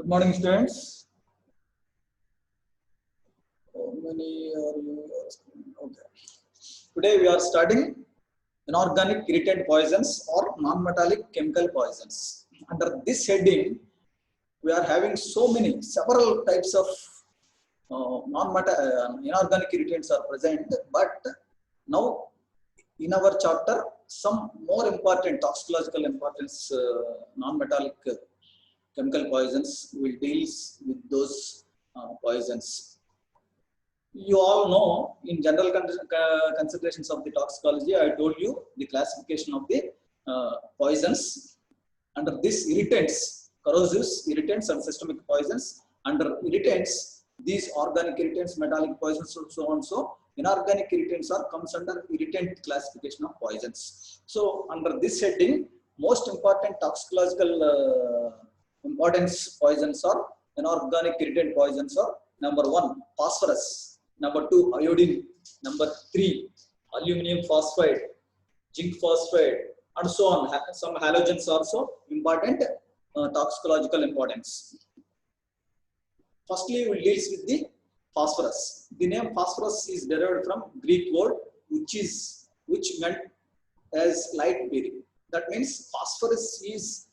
Good morning, students. How many are you asking? Okay. Today we are studying inorganic irritant poisons or non-metallic chemical poisons. Under this heading, we are having several types of inorganic irritants are present. But now, in our chapter, some more important toxicological importance non-metallic chemical poisons will deal with those poisons. You all know, in general considerations of the toxicology, I told you the classification of the poisons. Under this, irritants, corrosives, irritants and systemic poisons. Under irritants, these organic irritants, metallic poisons, so on. So inorganic irritants comes under irritant classification of poisons. So under this heading, most important toxicological importance poisons are inorganic irritant poisons are: number 1, phosphorus; number 2, iodine; number 3, aluminum phosphide, zinc phosphide, and so on. Some halogens also important toxicological importance. Firstly, we will deal with the phosphorus. The name phosphorus is derived from Greek word which meant as light bearing. That means phosphorus is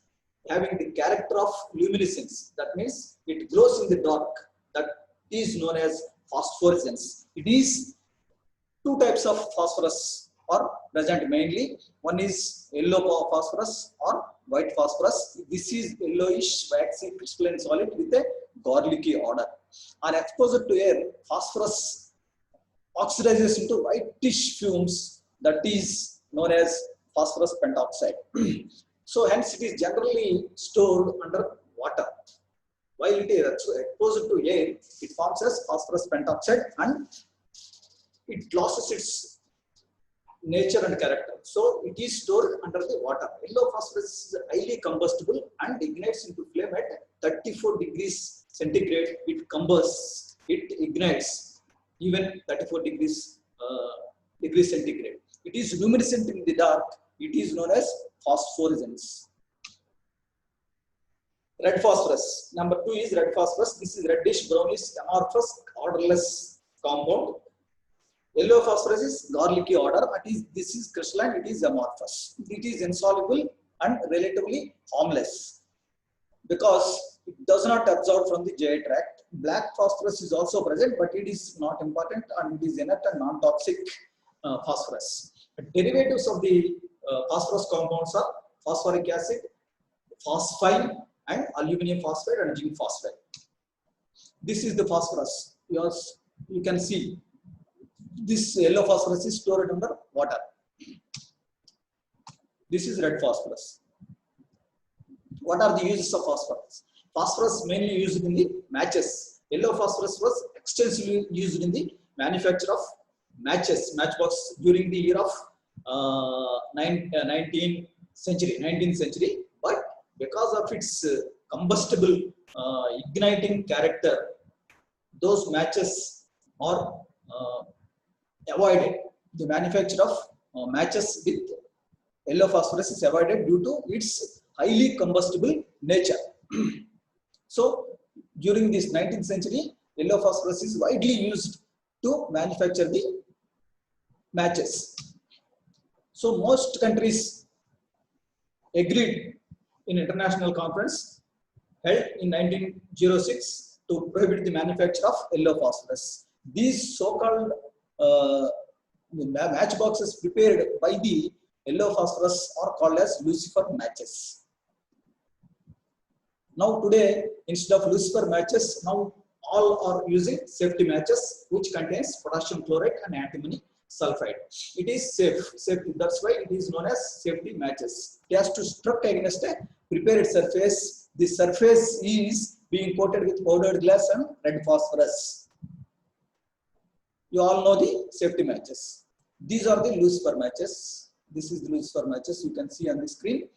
having the character of luminescence. That means it glows in the dark. That is known as phosphorescence. It is two types of phosphorus are present mainly. One is yellow phosphorus or white phosphorus. This is yellowish waxy crystalline solid with a garlicky odor. On exposure to air, phosphorus oxidizes into whitish fumes. That is known as phosphorus pentoxide. So hence it is generally stored under water. While it is exposed to air, it forms as phosphorus pentoxide and it loses its nature and character. So it is stored under the water. Yellow phosphorus is highly combustible and ignites into flame at 34 degrees centigrade. It combusts, it ignites even 34 degrees centigrade. It is luminescent in the dark. It is known as phosphorescence. Red phosphorus. Number 2 is red phosphorus. This is reddish brownish amorphous odorless compound. Yellow phosphorus is garlicky odor. This is crystalline. It is amorphous. It is insoluble and relatively harmless because it does not absorb from the GI tract. Black phosphorus is also present, but it is not important and it is inert and non-toxic phosphorus. Derivatives of the phosphorus compounds are phosphoric acid, phosphine, and aluminum phosphide and zinc phosphide. This is the phosphorus. You can see this yellow phosphorus is stored under water. This is red phosphorus. What are the uses of phosphorus? Phosphorus mainly used in the matches. Yellow phosphorus was extensively used in the manufacture of matchbox during the year of 19th century. But because of its combustible igniting character, those matches are avoided. The manufacture of matches with yellow phosphorus is avoided due to its highly combustible nature. So during this 19th century, yellow phosphorus is widely used to manufacture the matches. So most countries agreed in international conference held in 1906 to prohibit the manufacture of yellow phosphorus. These so-called matchboxes prepared by the yellow phosphorus are called as lucifer matches. Now today, instead of lucifer matches, now all are using safety matches which contains potassium chloride and antimony sulfide. It is safe. That's why it is known as safety matches. It has to struck against a prepared surface. The surface is being coated with powdered glass and red phosphorus. You all know the safety matches. These are the lucifer matches. This is the lucifer matches you can see on the screen,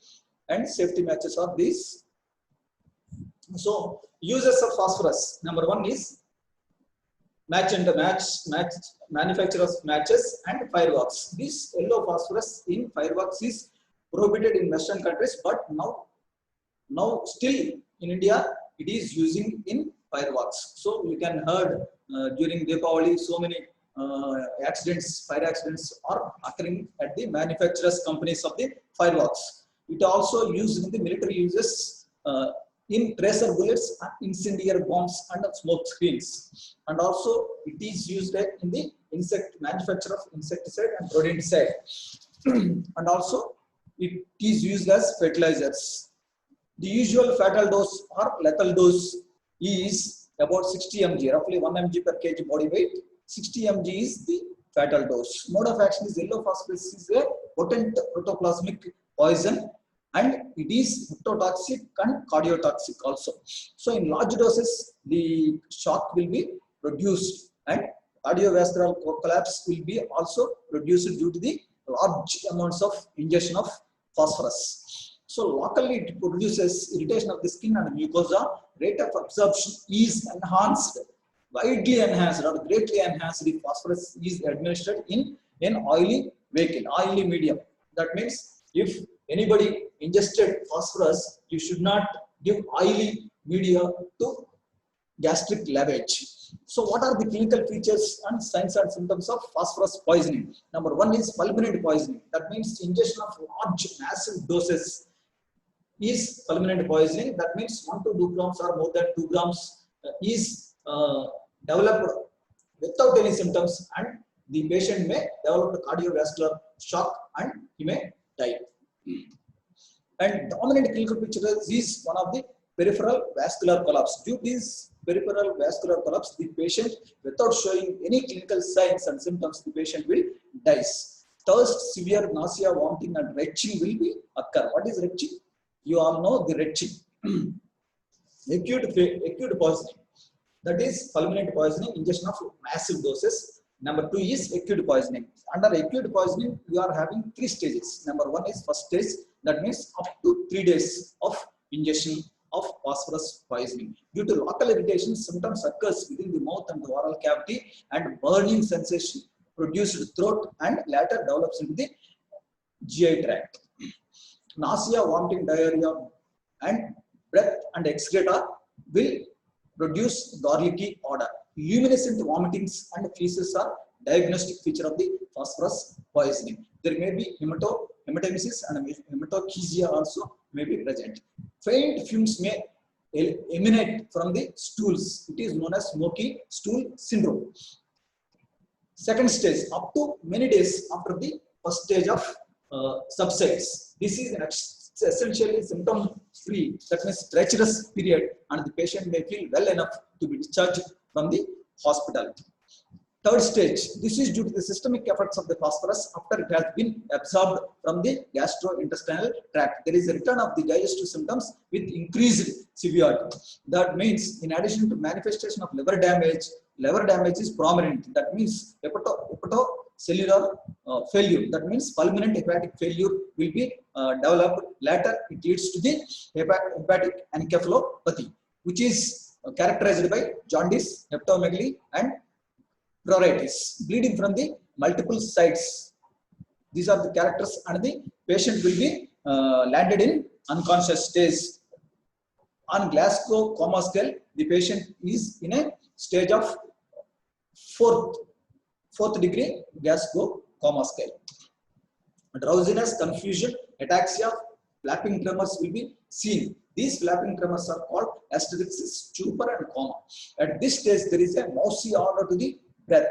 and safety matches are these. So uses of phosphorus. Number 1 is manufacture of matches and fireworks. This yellow phosphorus in fireworks is prohibited in Western countries, but now still in India it is using in fireworks. So you can heard during Deepavali, so many accidents, fire accidents are occurring at the manufacturers companies of the fireworks. It also used in the military uses in tracer bullets, incendiary bombs, and smoke screens. And also it is used in the insect manufacture of insecticide and rodenticide. And also it is used as fertilizers. The usual fatal dose or lethal dose is about 60 mg, roughly 1 mg per kg body weight. 60 mg is the fatal dose. Mode of action is yellow phosphorus is a potent protoplasmic poison, and it is hepatotoxic and cardiotoxic also. So in large doses, the shock will be produced and cardiovascular collapse will be also produced due to the large amounts of ingestion of phosphorus. So locally it produces irritation of the skin and mucosa. Rate of absorption is enhanced, widely enhanced or greatly enhanced if phosphorus is administered in an oily vehicle, oily medium. That means if anybody ingested phosphorus, you should not give oily media to gastric lavage. So what are the clinical features and signs and symptoms of phosphorus poisoning? Number one is fulminant poisoning. That means ingestion of large massive doses is fulminant poisoning. That means 1 to 2 grams or more than 2 grams is developed without any symptoms, and the patient may develop a cardiovascular shock and he may die. And dominant clinical picture is one of the peripheral vascular collapse. Due to this peripheral vascular collapse, the patient, without showing any clinical signs and symptoms, the patient will die. Thirst, severe nausea, vomiting, and retching will be occur. What is retching? You all know the retching. Acute poisoning. That is fulminant poisoning, ingestion of massive doses. Number 2 is acute poisoning. Under acute poisoning, we are having 3 stages. Number 1 is first stage. That means up to 3 days of ingestion of phosphorus poisoning. Due to local irritation, symptoms occurs within the mouth and the oral cavity, and burning sensation produced throat and later develops into the GI tract. Nausea, vomiting, diarrhea, and breath and excreta will produce garlicky odor. Luminescent vomitings and feces are diagnostic feature of the phosphorus poisoning. There may be hematemesis and hematochezia also may be present. Faint fumes may emanate from the stools. It is known as smoky stool syndrome. Second stage, up to many days after the first stage of subsides. This is essentially symptom free, that means treacherous period, and the patient may feel well enough to be discharged from the hospital. Third stage, this is due to the systemic effects of the phosphorus after it has been absorbed from the gastrointestinal tract. There is a return of the digestive symptoms with increased severity. That means in addition to manifestation of liver damage is prominent. That means hepatocellular failure. That means fulminant hepatic failure will be developed. Later it leads to the hepatic encephalopathy, which is characterized by jaundice, hepatomegaly, and pruritus, bleeding from the multiple sides. These are the characters, and the patient will be landed in unconscious stage. On Glasgow Coma Scale, the patient is in a stage of fourth degree Glasgow Coma Scale. Drowsiness, confusion, ataxia, flapping tremors will be seen. These flapping tremors are called asterixis, stupor, and coma. At this stage, there is a mousy order to the breath.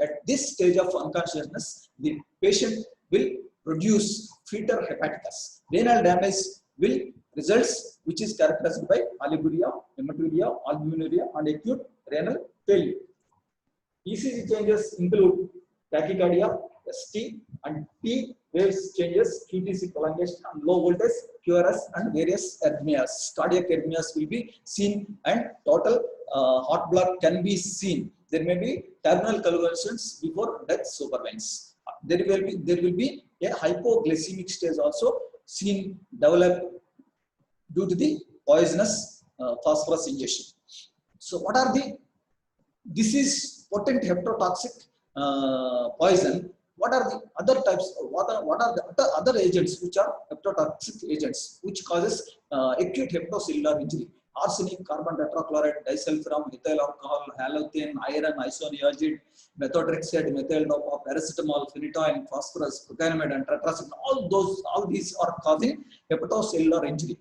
At this stage of unconsciousness, the patient will produce fetor hepaticus. Renal damage will results, which is characterized by oliguria, hematuria, albuminuria, and acute renal failure. ECG changes include tachycardia, ST, and T waves changes, QTC prolongation, and low voltage, QRS, and various arrhythmias. Cardiac arrhythmias will be seen, and total heart block can be seen. There may be terminal convulsions before death supervenes. There will be a hypoglycemic stage also seen develop due to the poisonous phosphorus ingestion. So what are this is potent hepatotoxic poison. What are the other types? What are the other agents which are hepatotoxic agents which causes acute hepatocellular injury? arsenic, carbon tetrachloride, disulfiram, methyl alcohol, halothane, iron, isoniazid, methotrexate, methyl dopa, paracetamol, phenytoin, phosphorus, procainamide, and tetracycline. All these are causing hepatocellular injury.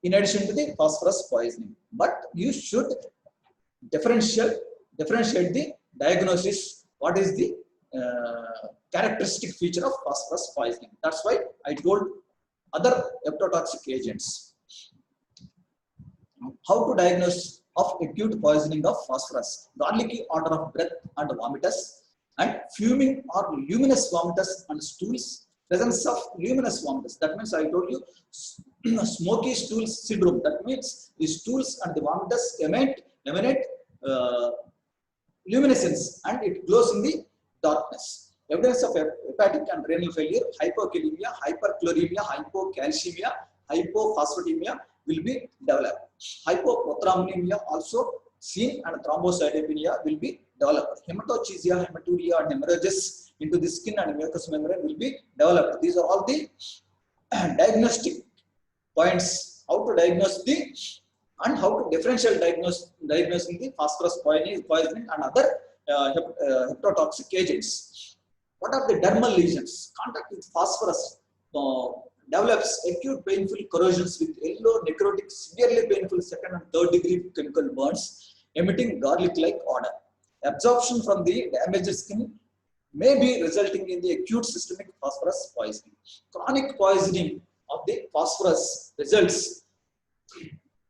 In addition to the phosphorus poisoning, but you should differentiate the diagnosis. What is the characteristic feature of phosphorus poisoning? That's why I told other hepatotoxic agents. How to diagnose of acute poisoning of phosphorus? Garlicky odor of breath and vomitus, and fuming or luminous vomitus and stools. Presence of luminous vomitus. That means I told you smoky stool syndrome. That means the stools and the vomitus emanate luminescence and it glows in the darkness. Evidence of hepatic and renal failure, hypokalemia, hyperchloremia, hypocalcemia, hypophosphatemia will be developed. Hypoprothrombulia also seen and thrombocytopenia will be developed. Hematochezia, hematuria, and hemorrhages into the skin and mucous membrane will be developed. These are all the diagnostic points. How to diagnose the and how to differential diagnosing the phosphorus poisoning and other hepatotoxic agents. What are the dermal lesions? Contact with phosphorus develops acute painful corrosions with yellow, necrotic, severely painful second and third degree chemical burns, emitting garlic-like odor. Absorption from the damaged skin may be resulting in the acute systemic phosphorus poisoning. Chronic poisoning of the phosphorus results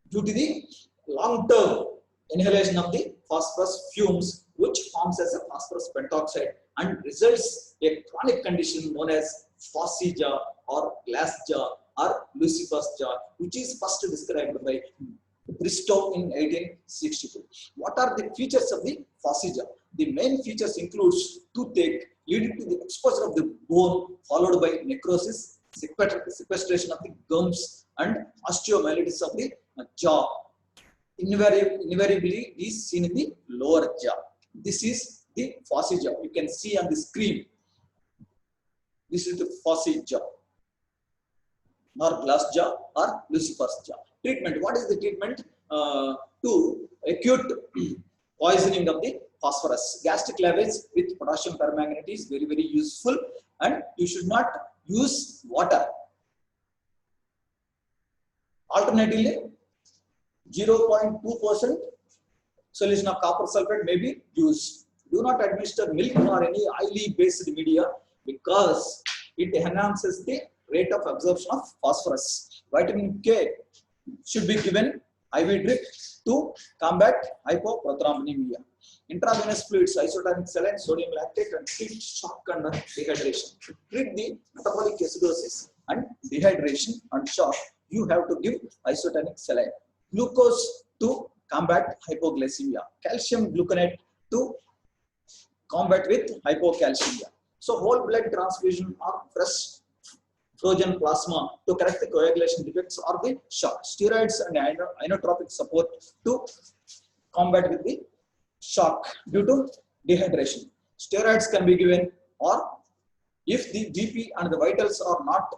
due to the long-term inhalation of the phosphorus fumes, which forms as a phosphorus pentoxide and results in a chronic condition known as phossy jaw or glass jaw or Lucifer's jaw, which is first described by Bristow in 1862. What are the features of the phossy jaw? The main features includes toothache leading to the exposure of the bone, followed by necrosis, sequestration of the gums, and osteomyelitis of the jaw. Invariably is seen in the lower jaw. This is the phossy jaw. You can see on the screen. This is the phossy jaw, or glass jaw, or Lucifer's jaw. Treatment. What is the treatment to acute poisoning of the phosphorus? Gastric lavage with potassium permanganate is very, very useful, and you should not use water. Alternatively, 0.2% solution of copper sulfate may be used. Do not administer milk or any oily based media because it enhances the rate of absorption of phosphorus. Vitamin K should be given IV drip to combat hypoprothrombulia. Intravenous fluids, isotonic saline, sodium lactate, and treat shock and dehydration. To treat the metabolic acidosis and dehydration and shock, you have to give isotonic saline. Glucose to combat hypoglycemia. Calcium gluconate to combat with hypocalcemia. So whole blood transfusion or fresh frozen plasma to correct the coagulation defects or the shock. Steroids and inotropic support to combat with the shock due to dehydration. Steroids can be given, or if the BP and the vitals are not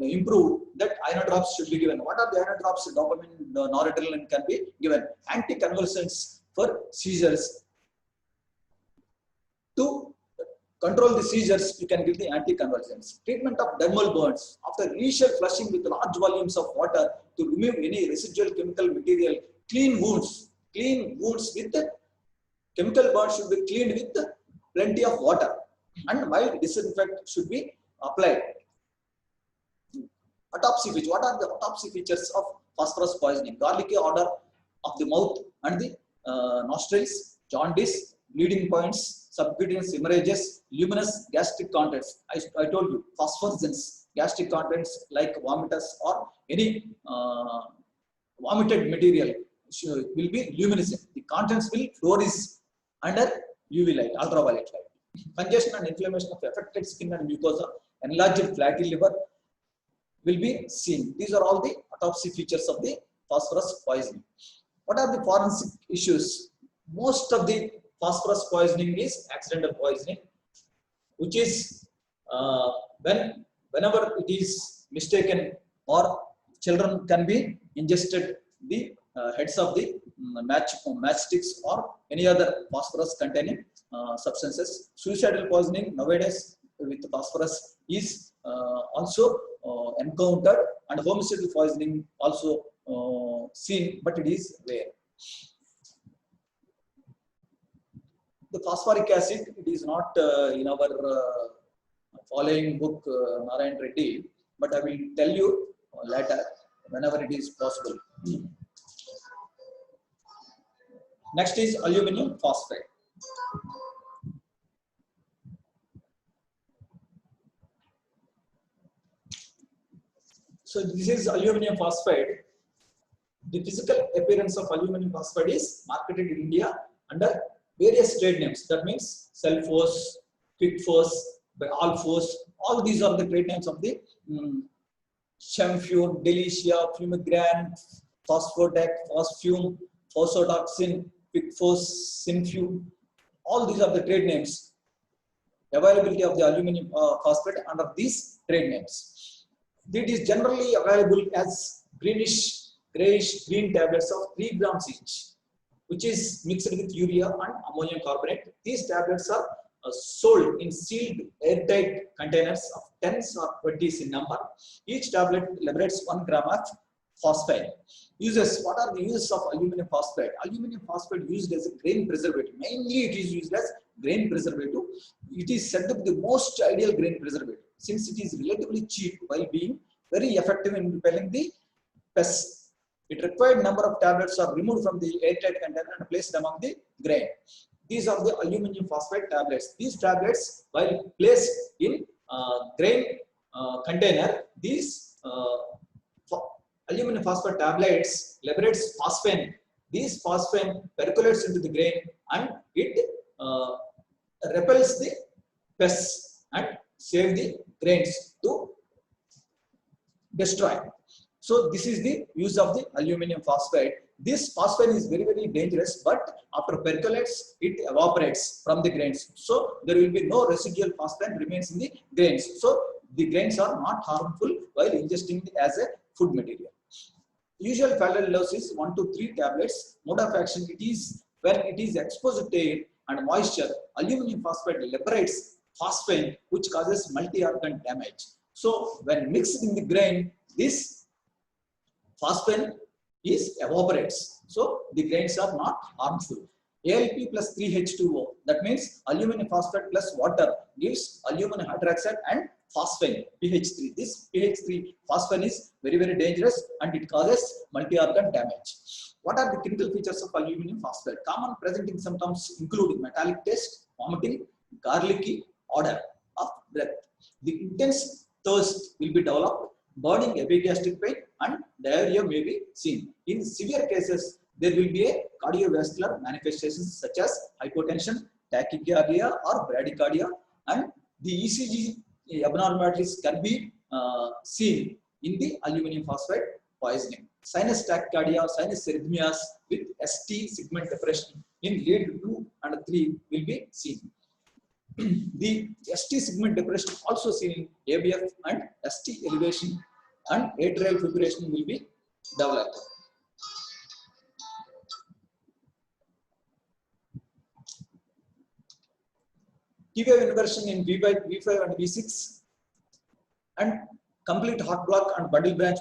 improved, that inodrops should be given. What are the inodrops? Dopamine, noradrenaline can be given. Anticonvulsants for seizures. To control the seizures, you can give the anticonvulsants. Treatment of dermal burns. After initial flushing with large volumes of water to remove any residual chemical material, clean wounds with chemical burns should be cleaned with plenty of water, and mild disinfectant should be applied. Autopsy features. What are the autopsy features of phosphorus poisoning? Garlicky odor of the mouth and the nostrils, jaundice, bleeding points, subcutaneous hemorrhages, luminous gastric contents. I told you, phosphorescence, gastric contents like vomitus or any vomited material will be luminescent. The contents will fluoresce under UV light, ultraviolet light. Congestion and inflammation of affected skin and mucosa, enlarged fatty liver will be seen. These are all the autopsy features of the phosphorus poisoning. What are the forensic issues? Most of the phosphorus poisoning is accidental poisoning, which is whenever it is mistaken or children can be ingested the heads of the matchsticks or any other phosphorus containing substances. Suicidal poisoning nowadays with phosphorus is also encountered, and homicidal poisoning also seen, but it is rare. The phosphoric acid, it is not in our following book Narayan Reddy, but I will tell you later whenever it is possible. Next is aluminum phosphate. So this is aluminum phosphate. The physical appearance of aluminum phosphate is marketed in India under various trade names. That means Cellforce, Quickforce, Allforce. All these are the trade names of the Chemfure, Delicia, Fumigran, Phosphotec, Phosfume, Phosotoxin, Quickforce, Synfume. All these are the trade names. Availability of the aluminum phosphate under these trade names. It is generally available as greenish, grayish green tablets of 3 grams each, which is mixed with urea and ammonium carbonate. These tablets are sold in sealed airtight containers of 10s or 20s in number. Each tablet liberates 1 gram of phosphate. Uses. What are the uses of aluminum phosphate? Aluminum phosphate used as a grain preservative. Mainly it is used as grain preservative. It is said to be the most ideal grain preservative, since it is relatively cheap while being very effective in repelling the pests. It required number of tablets are removed from the airtight container and placed among the grain. These are the aluminum phosphate tablets. These tablets, while placed in grain container, these aluminum phosphate tablets liberates phosphine. These phosphine percolates into the grain and it repels the pests and save the grains to destroy. So this is the use of the aluminum phosphate. This phosphine is very, very dangerous, but after percolates, it evaporates from the grains. So there will be no residual phosphine remains in the grains. So the grains are not harmful while ingesting it as a food material. Usual fatal dose is 1 to 3 tablets. Mode of action, it is when it is exposed to air and moisture, aluminum phosphate liberates phosphine, which causes multi-organ damage. So when mixed in the grain, this phosphine is evaporates. So the grains are not harmful. ALP plus 3H2O, that means aluminum phosphate plus water gives aluminum hydroxide and phosphine, pH 3. This pH 3 phosphine is very, very dangerous and it causes multi-organ damage. What are the clinical features of aluminum phosphate? Common presenting symptoms include metallic taste, vomiting, garlicky odor of breath. The intense thirst will be developed, burning epigastric pain and diarrhea may be seen. In severe cases, there will be a cardiovascular manifestations such as hypotension, tachycardia or bradycardia, and the ECG abnormalities can be seen in the aluminum phosphate poisoning. Sinus tachycardia, sinus arrhythmias with ST segment depression in lead 2 and 3 will be seen. The ST segment depression also seen in ABF and ST elevation and atrial fibrillation will be developed. T-wave inversion in V5 and V6 and complete heart block and bundle branch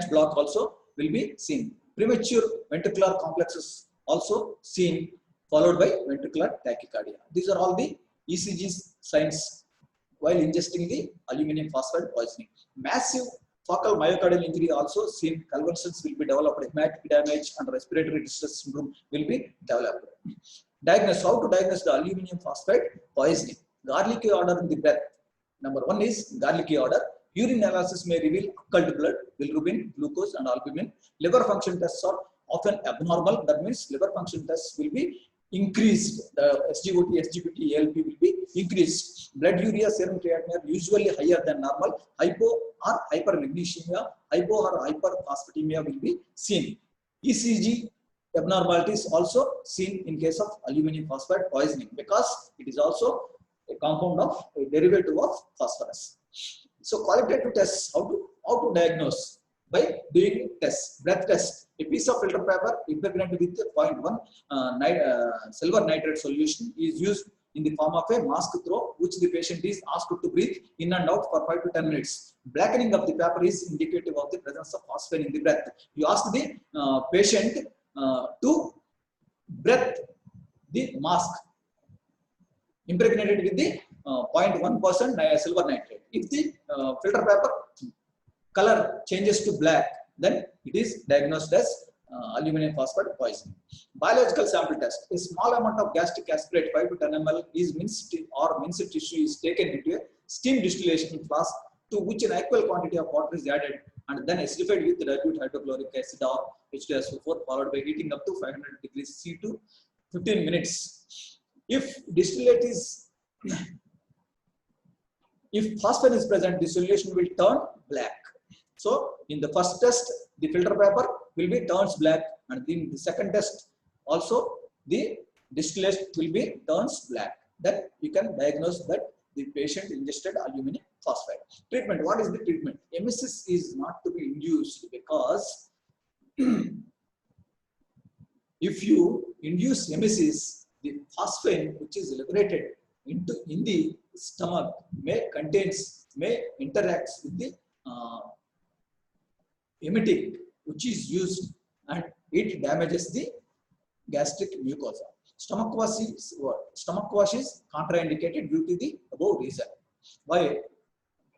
block also will be seen. Premature ventricular complexes also seen, followed by ventricular tachycardia. These are all the ECG signs while ingesting the aluminum phosphate poisoning. Massive focal myocardial injury also seen. Convulsions will be developed, hepatic damage and respiratory distress syndrome will be developed. Diagnose. How to diagnose the aluminum phosphate poisoning? Garlicky odor in the breath. Number 1 is garlicky odor. Urine analysis may reveal occult blood, bilirubin, glucose and albumin. Liver function tests are often abnormal. That means liver function tests will be increased. The SGOT, SGPT, ALP will be increased. Blood urea, serum creatinine are usually higher than normal. Hypo or hypermagnesemia, hypo or hyperphosphatemia will be seen. ECG abnormalities also seen in case of aluminum phosphate poisoning, because it is also a compound of a derivative of phosphorus. So qualitative tests, how to How to diagnose? By doing tests, breath test. A piece of filter paper impregnated with 0.1 silver nitrate solution is used in the form of a mask through which the patient is asked to breathe in and out for 5 to 10 minutes. Blackening of the paper is indicative of the presence of phosphine in the breath. You ask the patient to breathe the mask impregnated with the 0.1% silver nitrate. If the filter paper color changes to black, then it is diagnosed as aluminum phosphate poisoning. Biological sample test. A small amount of gastric aspirate 5 to 10 ml is minced tissue is taken into a steam distillation flask to which an equal quantity of water is added and then acidified with dilute hydrochloric acid or H2SO4 followed by heating up to 500 degrees C to 15 minutes. If distillate is if phosphine is present, the solution will turn black. So in the first test, the filter paper will be turns black, and in the second test also the distillate will be turns black. Then you can diagnose that the patient ingested aluminum phosphide. Treatment. What is the treatment? Emesis is not to be induced because if you induce emesis, the phosphine which is liberated in the stomach may interacts with the emetic which is used and it damages the gastric mucosa. Stomach wash is contraindicated due to the above reason. Why?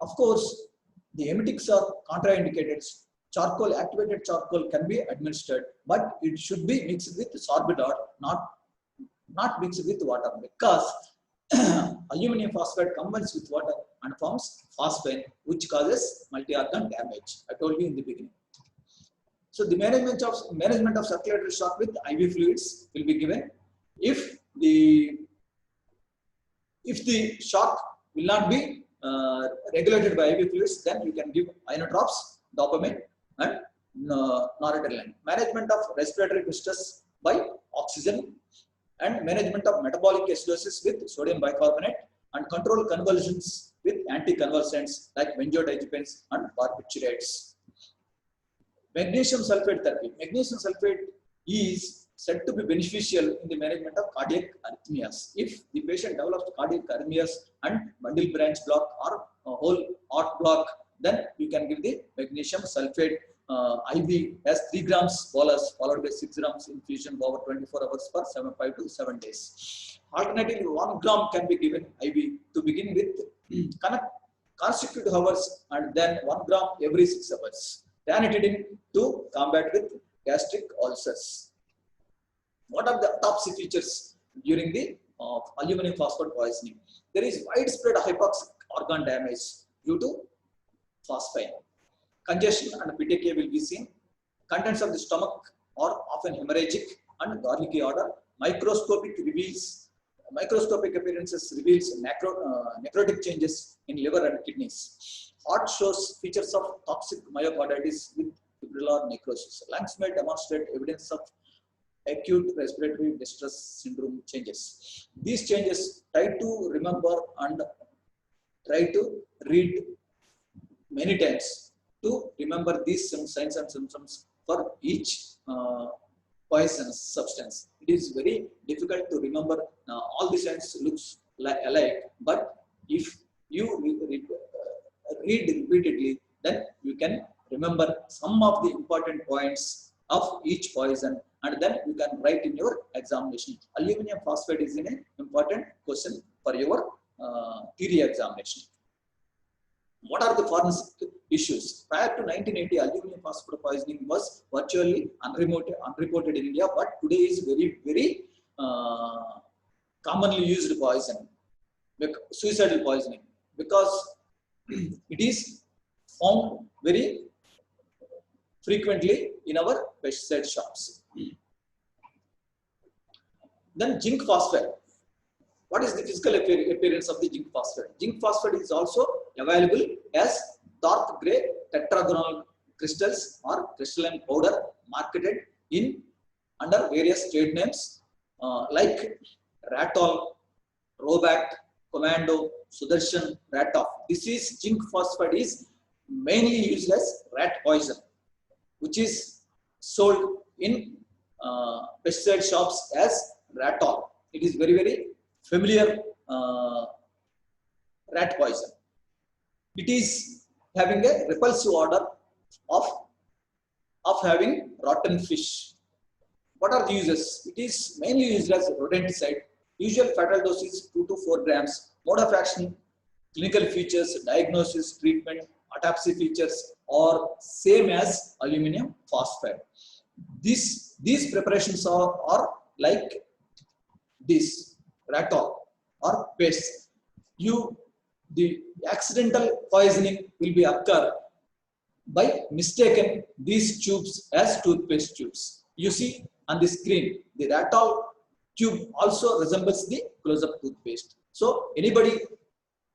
Of course, the emetics are contraindicated. Activated charcoal can be administered, but it should be mixed with sorbitol, not mixed with water, because aluminum phosphide combines with water and forms phosphine, which causes multi-organ damage. I told you in the beginning. So the management of circulatory shock with IV fluids will be given. If the shock will not be regulated by IV fluids, then you can give inotropes, dopamine, and noradrenaline. Management of respiratory distress by oxygen and management of metabolic acidosis with sodium bicarbonate and control convulsions with anticonvulsants like benzodiazepines and barbiturates. Magnesium sulfate therapy. Magnesium sulfate is said to be beneficial in the management of cardiac arrhythmias. If the patient develops cardiac arrhythmias and bundle branch block or a whole heart block, then you can give the magnesium sulfate IV as 3 grams bolus followed by 6 grams infusion over 24 hours for 5 to 7 days. Alternatively, 1 gram can be given IV to begin with consecutive hours and then 1 gram every 6 hours. Ranitidine to combat with gastric ulcers. What are the autopsy features during the aluminum phosphide poisoning? There is widespread hypoxic organ damage due to phosphine. Congestion and petechiae will be seen. Contents of the stomach are often hemorrhagic and garlicky odor. Microscopic appearances reveals necrotic changes in liver and kidneys. Heart shows features of toxic myocarditis with fibrillar necrosis. Lungs may demonstrate evidence of acute respiratory distress syndrome changes. These changes, try to remember and try to read many times to remember these signs and symptoms for each poisonous substance. It is very difficult to remember all the signs looks alike, but if you read repeatedly, then you can remember some of the important points of each poison and then you can write in your examination. Aluminum phosphide is an important question for your theory examination. What are the forensic issues? Prior to 1980, aluminum phosphide poisoning was virtually unreported in India, but today is very commonly used poison, suicidal poisoning, because it is found very frequently in our pesticide shops. Then zinc phosphide. What is the physical appearance of the zinc phosphide? Zinc phosphide is also available as dark gray tetragonal crystals or crystalline powder marketed in under various trade names like Ratol, Roback, Commando, Sudarshan, Ratov. This is zinc phosphide is mainly used as rat poison, which is sold in pesticide shops as Ratol. It is very, very familiar rat poison. It is having a repulsive odor of, having rotten fish. What are the uses? It is mainly used as rodenticide. Usual fatal dose is 2 to 4 grams. Mode of action, clinical features, diagnosis, treatment, autopsy features are same as aluminum phosphate. These preparations are like this Ratol or paste. The accidental poisoning will be occur by mistaken these tubes as toothpaste tubes. You see on the screen, the Ratol tube also resembles the close-up toothpaste. So anybody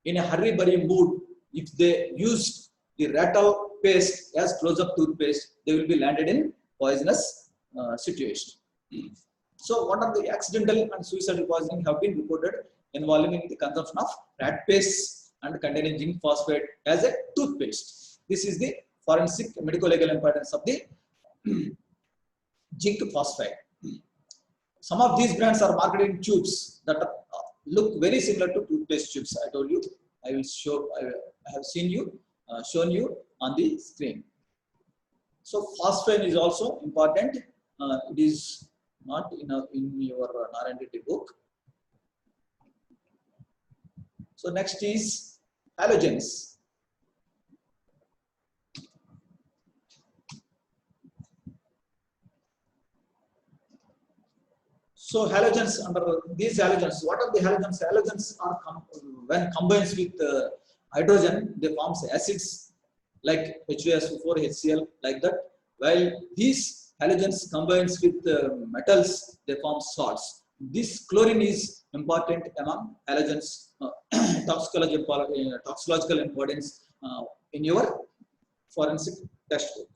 in a hurry-burry mood, if they use the Ratol paste as close-up toothpaste, they will be landed in poisonous situation. So what are the accidental and suicidal poisoning have been reported involving the consumption of rat paste and containing zinc phosphate as a toothpaste. This is the forensic medical legal importance of the zinc phosphate. Some of these brands are marketed in tubes that look very similar to toothpaste tubes. I told you, I have shown you on the screen. So phosphane is also important. It is not in your R&D book. So next is halogens. So halogens, under these halogens, what are the halogens? Halogens are when combined with hydrogen, they form acids like H2SO4, HCl, like that. While these halogens combines with metals, they form salts. This chlorine is important among halogens, toxicological importance in your forensic textbook.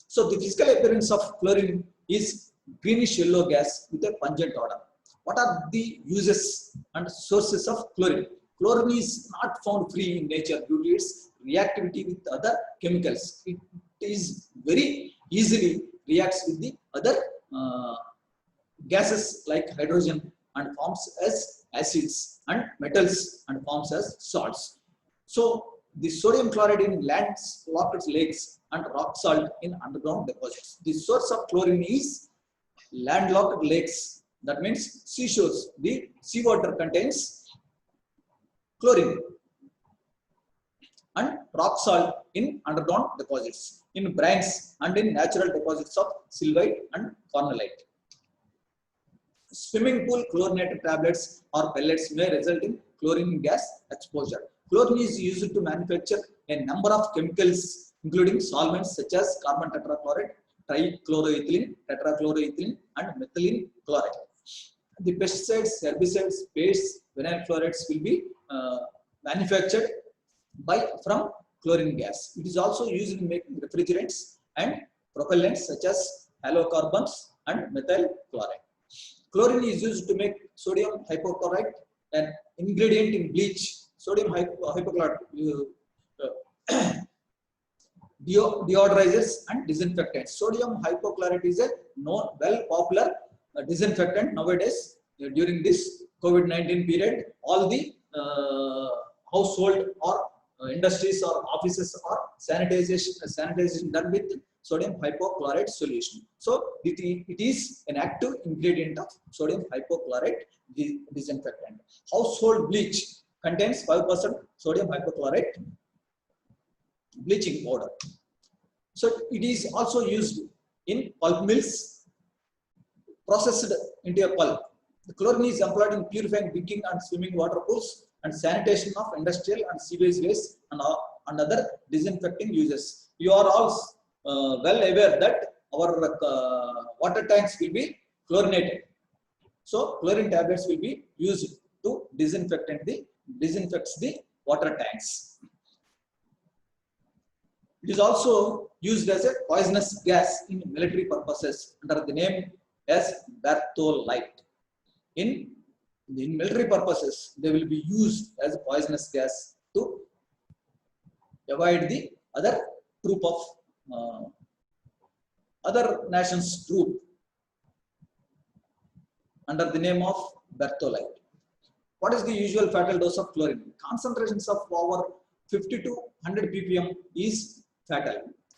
So the physical appearance of chlorine is greenish yellow gas with a pungent odor. What are the uses and sources of chlorine? Chlorine is not found free in nature due to its reactivity with other chemicals. It is very easily reacts with the other gases like hydrogen and forms as acids, and metals and forms as salts. So the sodium chloride in landlocked lakes and rock salt in underground deposits. The source of chlorine is landlocked lakes. That means seashores. The seawater contains chlorine, and rock salt in underground deposits, in brines and in natural deposits of sylvite and cornellite. Swimming pool chlorinated tablets or pellets may result in chlorine gas exposure. Chlorine is used to manufacture a number of chemicals, including solvents such as carbon tetrachloride, trichloroethylene, tetrachloroethylene, and methylene chloride. The pesticides, herbicides, pastes, vinyl chlorides will be manufactured from chlorine gas. It is also used in making refrigerants and propellants such as halocarbons and methyl chloride. Chlorine is used to make sodium hypochlorite, an ingredient in bleach. Sodium hypochlorite deodorizers and disinfectants. Sodium hypochlorite is a known, popular disinfectant nowadays. During this COVID-19 period, all the household or industries or offices or sanitization done with sodium hypochlorite solution. So it is an active ingredient of sodium hypochlorite disinfectant. Household bleach contains 5% sodium hypochlorite bleaching powder. So it is also used in pulp mills, processed into a pulp. The chlorine is employed in purifying drinking and swimming water pools and sanitation of industrial and sewage waste and other disinfecting uses. You are all well aware that our water tanks will be chlorinated. So chlorine tablets will be used to disinfects the water tanks. It is also used as a poisonous gas in military purposes under the name as bertholite. In military purposes, they will be used as a poisonous gas to avoid the other troop of other nations troop under the name of bertholite. What is the usual fatal dose of chlorine? Concentrations of over 50 to 100 ppm is fatal.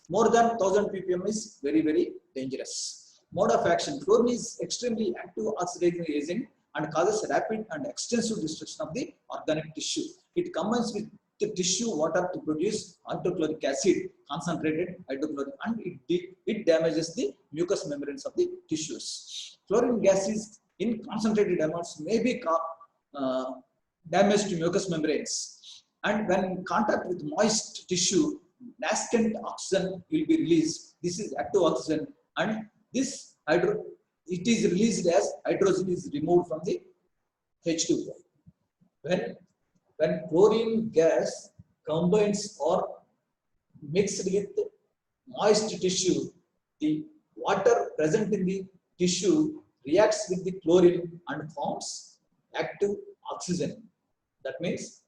More than 1000 ppm is very, very dangerous. Mode of action. Chlorine is extremely active oxidizing agent and causes rapid and extensive destruction of the organic tissue. It combines with the tissue water to produce hydrochloric acid, concentrated hydrochloric, and it damages the mucous membranes of the tissues. Chlorine gas is in concentrated amounts may be damage to mucous membranes, and when in contact with moist tissue, nascent oxygen will be released. This is active oxygen, and this it is released as hydrogen is removed from the H2O. When chlorine gas combines or mixed with moist tissue, the water present in the tissue reacts with the chlorine and forms active oxygen. That means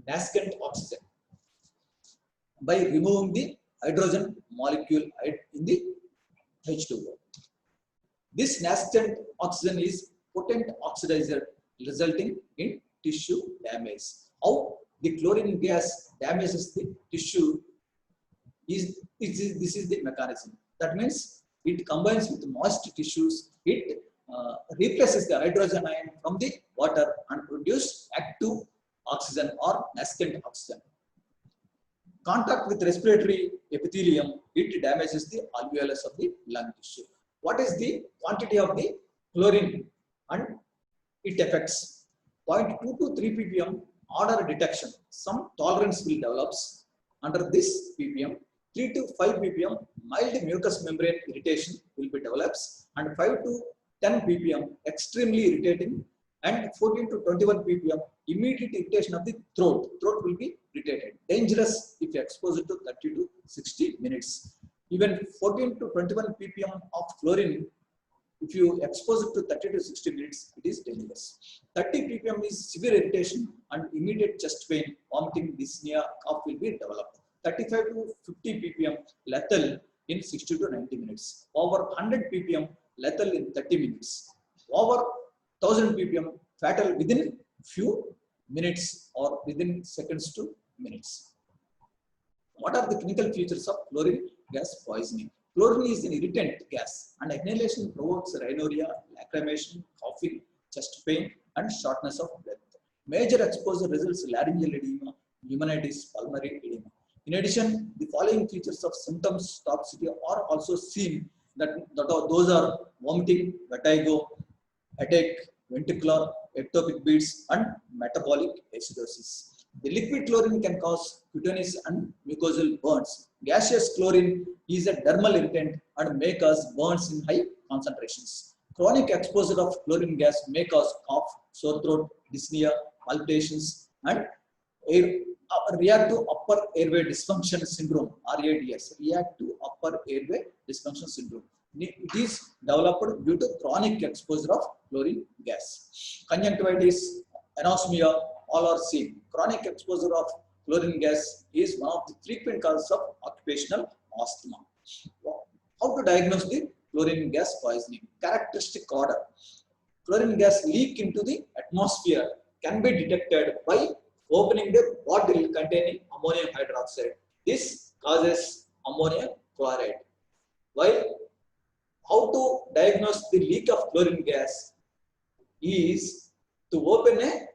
nascent oxygen by removing the hydrogen molecule in the H2O. This nascent oxygen is potent oxidizer resulting in tissue damage. How the chlorine gas damages the tissue this is the mechanism. That means it combines with moist tissues, it replaces the hydrogen ion from the water and produce active oxygen or nascent oxygen. Contact with respiratory epithelium, it damages the alveolus of the lung tissue. What is the quantity of the chlorine and it affects? 0.2 to 3 ppm order detection. Some tolerance will develop under this ppm. 3 to 5 ppm mild mucous membrane irritation will be developed, and 5 to 10 ppm extremely irritating, and 14 to 21 ppm immediate irritation of the throat. Throat will be irritated. Dangerous if exposed to 30 to 60 minutes. Even 14 to 21 ppm of chlorine, if you expose it to 30 to 60 minutes, it is dangerous. 30 ppm is severe irritation and immediate chest pain, vomiting, dyspnea, cough will be developed. 35 to 50 ppm lethal in 60 to 90 minutes. Over 100 ppm lethal in 30 minutes. Over 1000 ppm fatal within few minutes or within seconds to minutes. What are the clinical features of chlorine gas poisoning? Chlorine is an irritant gas and inhalation provokes rhinorrhea, lacrimation, coughing, chest pain and shortness of breath. Major exposure results in laryngeal edema, pneumonitis, pulmonary edema. In addition, the following features of symptoms toxicity are also seen, those are vomiting, vertigo, headache, ventricular ectopic beats and metabolic acidosis. The liquid chlorine can cause cutaneous and mucosal burns. Gaseous chlorine is a dermal irritant and may cause burns in high concentrations. Chronic exposure of chlorine gas may cause cough, sore throat, dyspnea, palpitations, and reactive upper airway dysfunction syndrome, RADS, reactive upper airway dysfunction syndrome. It is developed due to chronic exposure of chlorine gas. Conjunctivitis, anosmia, all are seen. Chronic exposure of chlorine gas is one of the frequent causes of occupational asthma. How to diagnose the chlorine gas poisoning? Characteristic order. Chlorine gas leak into the atmosphere can be detected by opening the bottle containing ammonium hydroxide. This causes ammonium chloride. While how to diagnose the leak of chlorine gas is to open a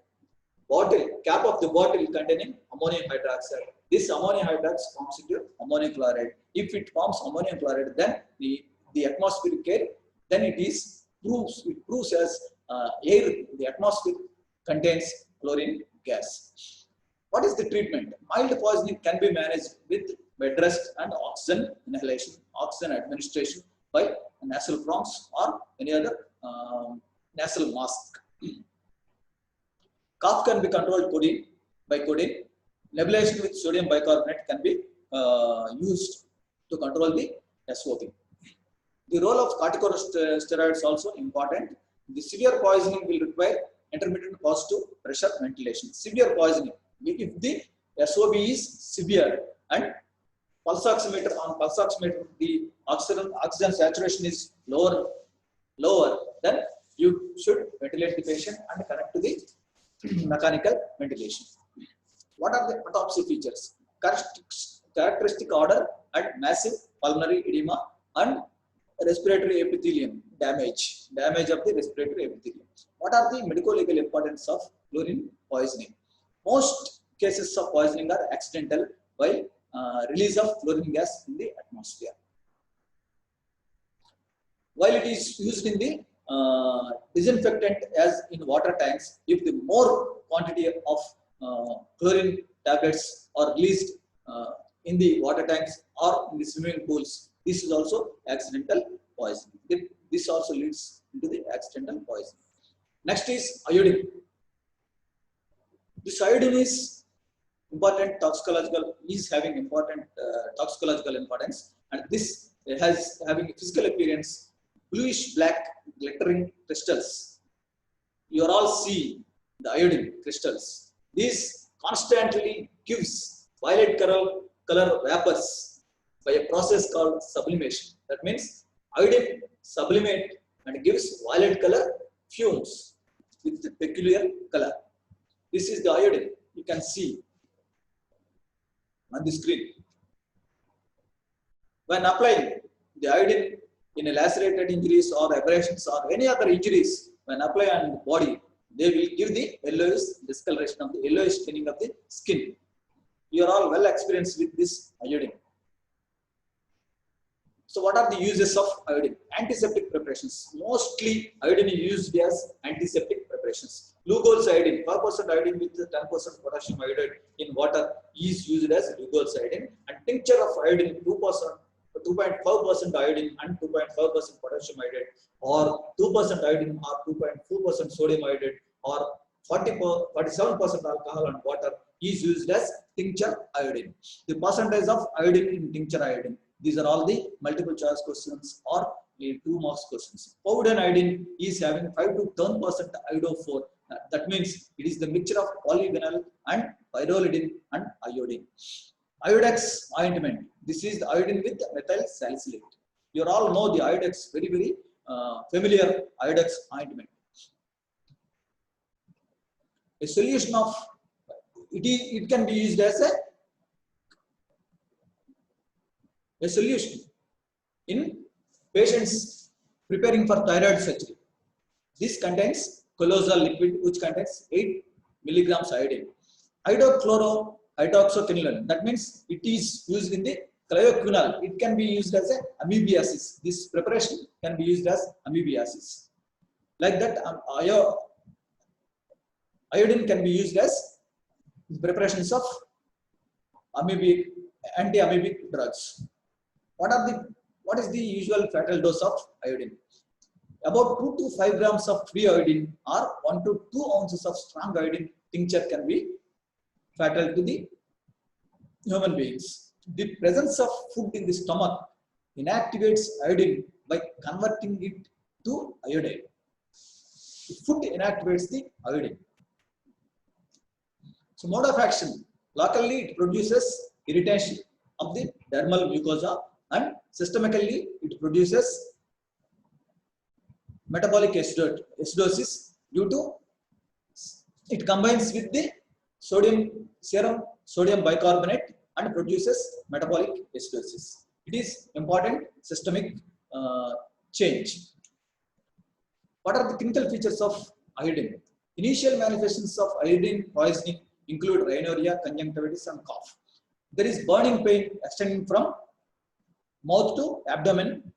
bottle, cap of the bottle containing ammonium hydroxide. This ammonium hydroxide forms into ammonium chloride. If it forms ammonium chloride, then the atmospheric air, then it proves as air. The atmosphere contains chlorine gas. What is the treatment? Mild poisoning can be managed with bed rest and oxygen inhalation, oxygen administration by nasal prongs or any other nasal mask. Cough can be controlled by codeine. Nebulization with sodium bicarbonate can be used to control the SOP. The role of corticosteroids also important. The severe poisoning will require intermittent positive pressure ventilation. Severe poisoning, if the SOB is severe, and pulse oximeter, on pulse oximeter the oxygen saturation is lower, then you should ventilate the patient and connect to the mechanical ventilation. What are the autopsy features? Characteristic order and massive pulmonary edema and respiratory epithelium damage of the respiratory epithelium. What are the medico-legal importance of chlorine poisoning? Most cases of poisoning are accidental while release of chlorine gas in the atmosphere. While it is used in the disinfectant as in water tanks, if the more quantity of chlorine tablets are released in the water tanks or in the swimming pools, this is also accidental poisoning. This also leads into the accidental poisoning. Next is iodine. This iodine is important toxicological, is having important toxicological importance, and this has having physical appearance bluish black glittering crystals. You all see the iodine crystals. This constantly gives violet color vapors by a process called sublimation. That means iodine sublimate and gives violet color fumes with the peculiar color. This is the iodine you can see on the screen. When applying the iodine in a lacerated injuries or abrasions or any other injuries, when apply on the body, they will give the yellowish discoloration of the yellowish staining of the skin. You are all well experienced with this iodine. So what are the uses of iodine? Antiseptic preparations. Mostly iodine is used as antiseptic preparations. Lugol's iodine, 5% iodine with 10% potassium iodide in water is used as Lugol's iodine, and tincture of iodine 2.5% iodine and 2.5% potassium iodide, or 2% iodine or 2.4% sodium iodide, or 47% alcohol and water is used as tincture iodine. The percentage of iodine in tincture iodine. These are all the multiple choice questions or 2 marks questions. Powdered iodine is having 5 to 10% iodophore. That means it is the mixture of polyvinyl and pyrrolidine and iodine. Iodex ointment. This is the iodine with methyl salicylate. You all know the iodex, very familiar iodex ointment. A solution of it can be used as a solution in patients preparing for thyroid surgery. This contains colloidal liquid which contains 8 milligrams iodine. Hydroxychlorohydroxyquinone, that means it is used in the chloroquinol. It can be used as a amoebiasis. This preparation can be used as amoebiasis. Like that, iodine can be used as preparations of anti-amoebic drugs. What is the usual fatal dose of iodine? About 2 to 5 grams of free iodine or 1 to 2 ounces of strong iodine tincture can be fatal to the human beings. The presence of food in the stomach inactivates iodine by converting it to iodine. The food inactivates the iodine. So mode of action, locally it produces irritation of the dermal mucosa, and systemically it produces metabolic acidosis due to it combines with the serum sodium bicarbonate and produces metabolic acidosis. It is important systemic change. What are the clinical features of iodine? Initial manifestations of iodine poisoning include rhinorrhea, conjunctivitis, and cough. There is burning pain extending from mouth to abdomen,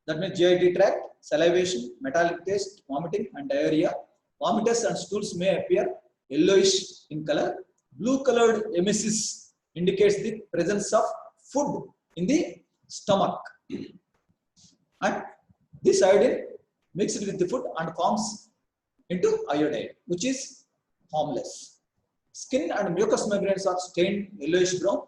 that means GIT tract, salivation, metallic taste, vomiting, and diarrhea. Vomitus and stools may appear yellowish in color. Blue colored emesis indicates the presence of food in the stomach. And this iodine mixed with the food and forms into iodide, which is harmless. Skin and mucous membranes are stained yellowish brown.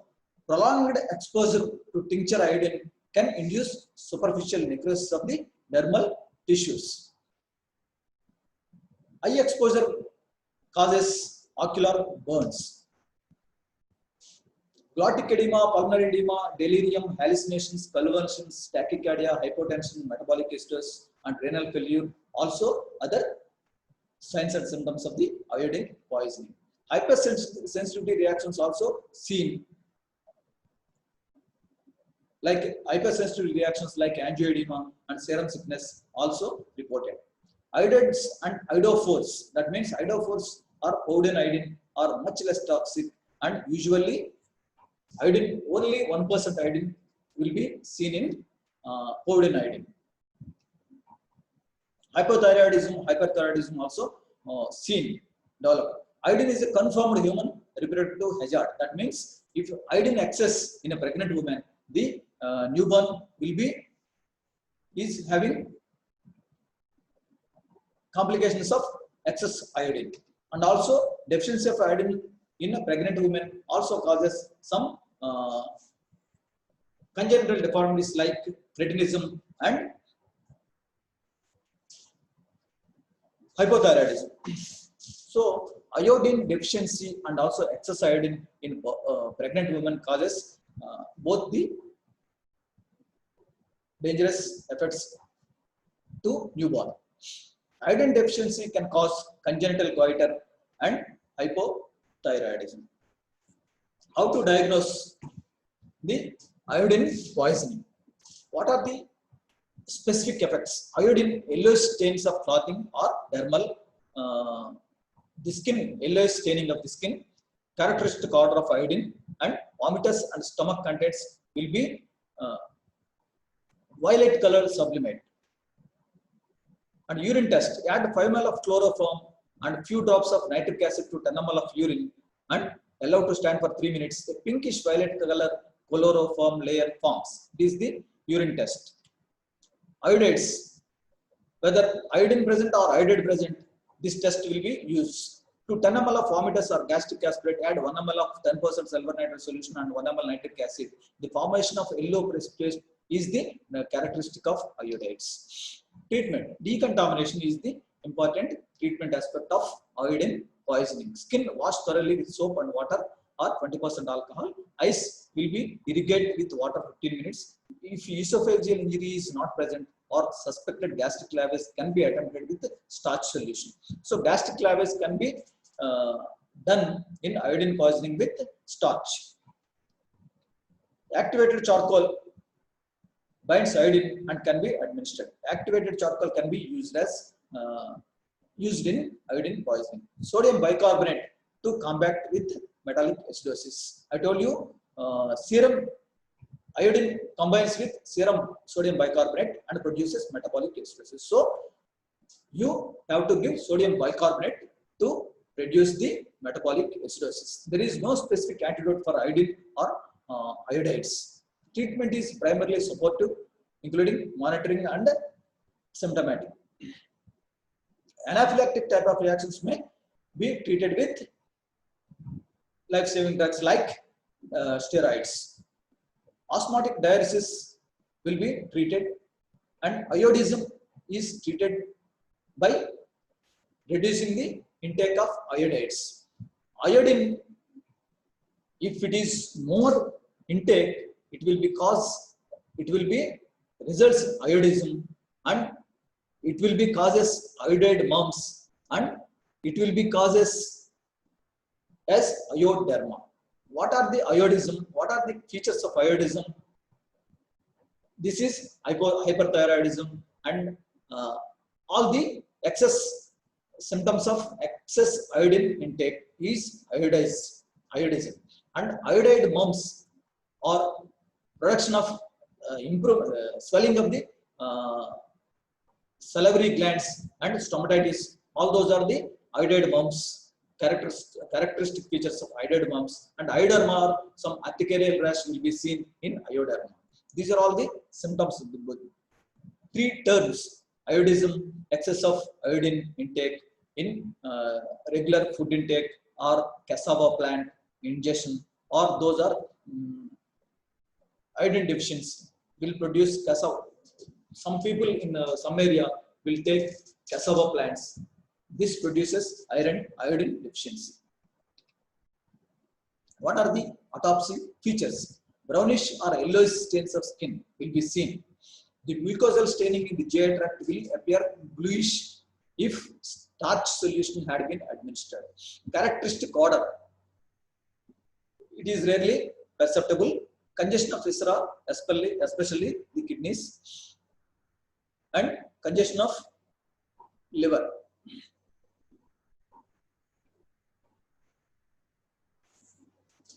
Prolonged exposure to tincture iodine can induce superficial necrosis of the dermal tissues. High exposure causes ocular burns. Clotting edema, pulmonary edema, delirium, hallucinations, convulsions, tachycardia, hypotension, metabolic distress, and renal failure. Also, other signs and symptoms of the iodine poisoning. Hypersensitivity reactions also seen, like hypersensitivity reactions like angioedema and serum sickness also reported. Iodates and iodophores, that means iodophores or powder iodine are much less toxic, and usually iodine, only 1% iodine will be seen in powder iodine. Hyperthyroidism also seen, developed. Iodine is a confirmed human reproductive hazard. That means if iodine excess in a pregnant woman, the newborn is having complications of excess iodine, and also deficiency of iodine in a pregnant woman also causes some congenital deformities like cretinism and hypothyroidism. So iodine deficiency and also excess iodine in pregnant women causes both the dangerous effects to newborn. Iodine deficiency can cause congenital goiter and hypothyroidism. How to diagnose the iodine poisoning? What are the specific effects? Iodine yellowish stains of clothing or dermal, the skin, yellowish staining of the skin, characteristic odor of iodine, and vomitus and stomach contents will be violet color sublimate. And urine test, add 5 ml of chloroform and few drops of nitric acid to 10 ml of urine and allow to stand for 3 minutes. The pinkish violet color chloroform layer forms. This is the urine test. Iodates, whether iodine present or iodide present, this test will be used. To 10 ml of vomitus or gastric aspirate, add 1 ml of 10% silver nitrate solution and 1 ml nitric acid. The formation of yellow precipitate is the characteristic of iodates. Treatment. Decontamination is the important treatment aspect of iodine poisoning. Skin washed thoroughly with soap and water or 20% alcohol. Eyes will be irrigated with water 15 minutes. If esophageal injury is not present or suspected gastric lavage can be attempted with starch solution. So gastric lavage can be done in iodine poisoning with starch. Activated charcoal binds iodine and can be administered. Activated charcoal can be used in iodine poisoning. Sodium bicarbonate to combat with metallic acidosis. I told you serum iodine combines with serum sodium bicarbonate and produces metabolic acidosis. So you have to give sodium bicarbonate to reduce the metabolic acidosis. There is no specific antidote for iodine or iodides. Treatment is primarily supportive, including monitoring and symptomatic. Anaphylactic type of reactions may be treated with life-saving drugs like steroids. Osmotic diuresis will be treated, and iodism is treated by reducing the intake of iodides. Iodine, if it is more intake, it will be results in iodism, and it will be causes iodide mumps, and it will be causes as ioderma. What are the iodism? What are the features of iodism? This is hyperthyroidism, and all the excess symptoms of excess iodine intake is iodism, and iodide mumps or production of swelling of the salivary glands and stomatitis. All those are the iodide mumps, characteristic features of iodide mumps. And ioderma, or some urticarial rash will be seen in ioderma. These are all the symptoms of the body. 3 terms: iodism, excess of iodine intake in regular food intake or cassava plant ingestion, or those are iodine deficiency will produce cassava. Some people in some area will take cassava plants. This produces iodine deficiency. What are the Autopsy features: brownish or yellowish stains of skin will be seen. The mucosal staining in the GI tract will appear bluish if starch solution had been administered. Characteristic odor: it is rarely perceptible. Congestion of viscera, especially the kidneys, and congestion of liver.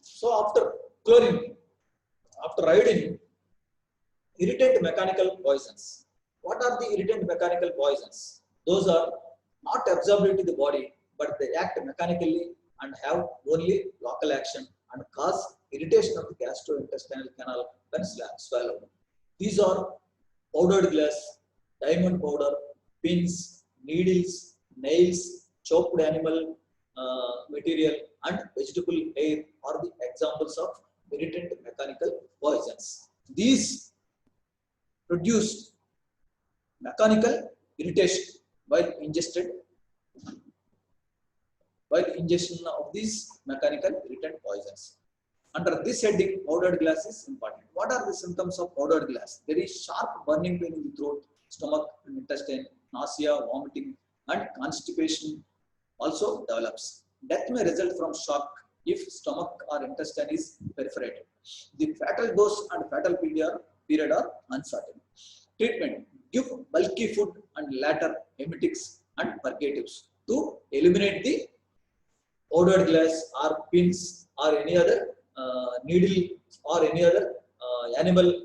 So after chlorine, after iodine, irritant mechanical poisons. What are the irritant mechanical poisons? Those are not absorbed into the body, but they act mechanically and have only local action and cause irritation of the gastrointestinal canal when swallowed. These are powdered glass, diamond powder, pins, needles, nails, chopped animal material, and vegetable hair are the examples of irritant mechanical poisons. These produced mechanical irritation while ingestion of these mechanical irritant poisons. Under this heading, powdered glass is important. What are the symptoms of powdered glass? There is sharp burning pain in the throat, stomach and intestine, nausea, vomiting, and constipation also develops. Death may result from shock if stomach or intestine is perforated. The fatal dose and fatal period are uncertain. Treatment: give bulky food and later emetics and purgatives to eliminate the powdered glass or pins or any other needle or any other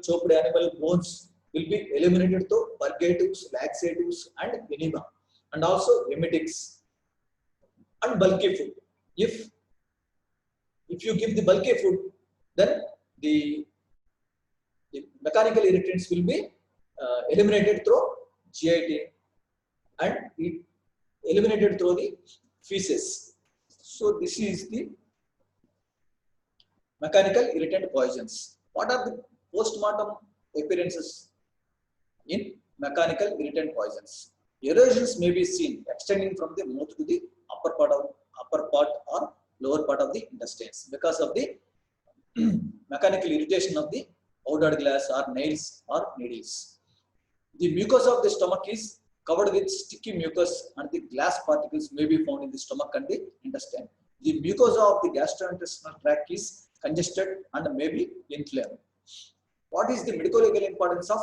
chopped animal bones will be eliminated through purgatives, laxatives, and enema, and also emetics and bulky food. If you give the bulky food, then the mechanical irritants will be eliminated through GIT and eliminated through the feces. So this is the mechanical irritant poisons. What are the post-mortem appearances in mechanical irritant poisons? Erosions may be seen extending from the mouth to the upper part or lower part of the intestines because of the mechanical irritation of the powdered glass or nails or needles. The mucosa of the stomach is covered with sticky mucus and the glass particles may be found in the stomach and the intestine. The mucosa of the gastrointestinal tract is congested and may be inflamed. What is the medico-legal importance of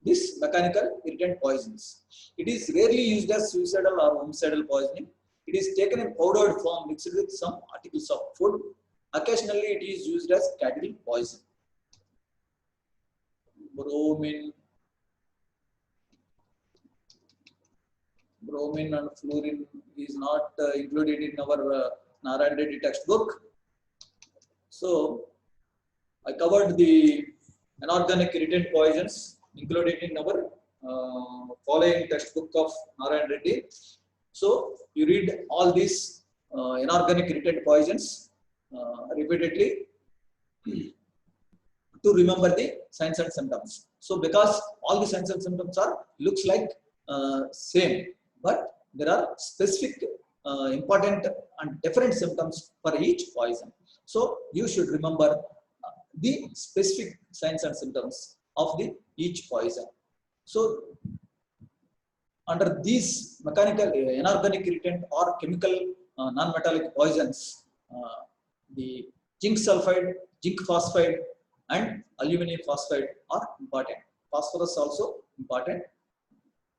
this mechanical irritant poisons? It is rarely used as suicidal or homicidal poisoning. It is taken in powdered form mixed with some articles of food. Occasionally, it is used as cattle poison. Bromine and fluorine is not included in our Narayan Reddy textbook. So, I covered the inorganic irritant poisons included in our following textbook of Narayan Reddy. So, you read all these inorganic irritant poisons repeatedly to remember the signs and symptoms. So, because all the signs and symptoms are looks like same, but there are specific important and different symptoms for each poison. So, you should remember the specific signs and symptoms of the each poison. So, under these mechanical inorganic irritant or chemical non-metallic poisons, the zinc sulfide, zinc phosphide, and aluminum phosphide are important. Phosphorus also important.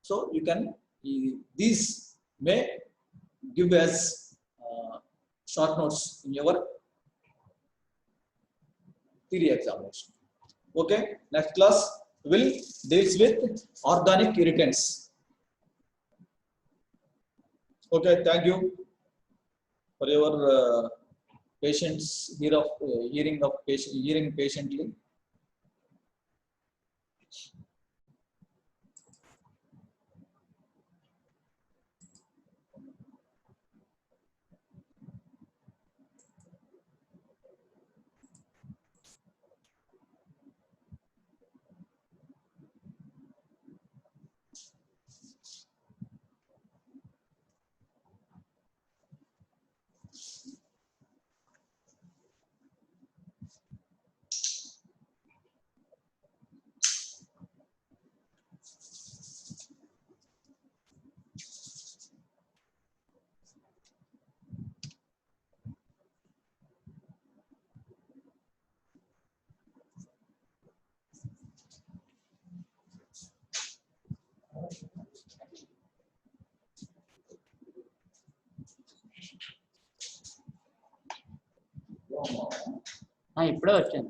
So you can these may give as short notes in your theory examination. Okay, next class will deals with organic irritants. Okay, thank you for your patience hearing patiently. ఇప్పుడే వచ్చింది.